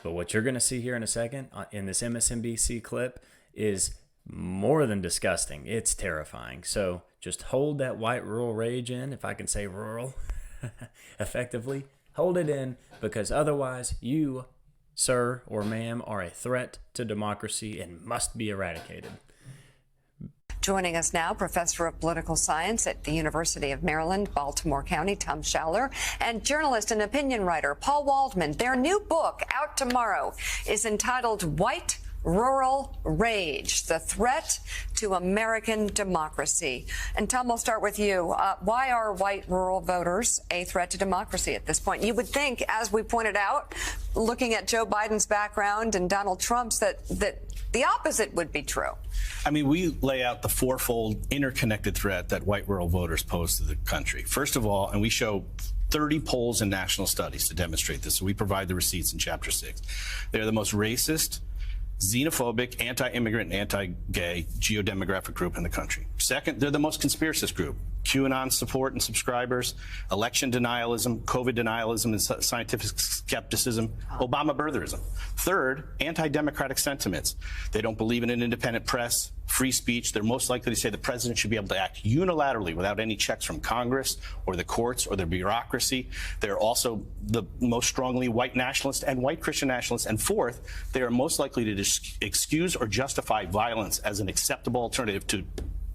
But what you're going to see here in a second in this MSNBC clip is more than disgusting. It's terrifying. So just hold that white rural rage in, if I can say rural effectively. Hold it in, because otherwise you, sir or ma'am, are a threat to democracy and must be eradicated. Joining us now, Professor of Political Science at the University of Maryland, Baltimore County, Tom Schaller, and journalist and opinion writer Paul Waldman. Their new book, out tomorrow, is entitled White Rural Rage, the Threat to American Democracy. And Tom, we'll start with you. Why are white rural voters a threat to democracy at this point? You would think, as we pointed out, looking at Joe Biden's background and Donald Trump's, that the opposite would be true. I mean, we lay out the fourfold interconnected threat that white rural voters pose to the country. First of all, and we show 30 polls and national studies to demonstrate this, so we provide the receipts in Chapter 6. They're the most racist, xenophobic, anti-immigrant, and anti-gay geodemographic group in the country. Second, they're the most conspiracist group. QAnon support and subscribers, election denialism, COVID denialism and scientific skepticism, Obama birtherism. Third, anti-democratic sentiments. They don't believe in an independent press, free speech. They're most likely to say the president should be able to act unilaterally without any checks from Congress or the courts or the bureaucracy. They're also the most strongly white nationalist and white Christian nationalists. And fourth, they are most likely to excuse or justify violence as an acceptable alternative to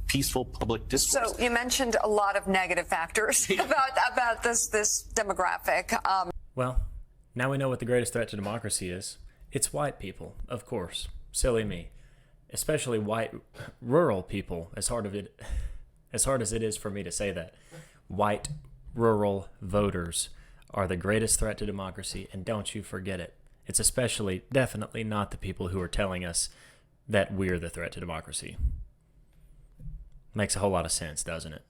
peaceful public discourse. So you mentioned a lot of negative factors about this demographic. Well, now we know what the greatest threat to democracy is. It's white people, of course. Silly me. Especially white rural people, as hard as it is for me to say that. White rural voters are the greatest threat to democracy, and don't you forget it. It's especially, definitely not the people who are telling us that we're the threat to democracy. Makes a whole lot of sense, doesn't it?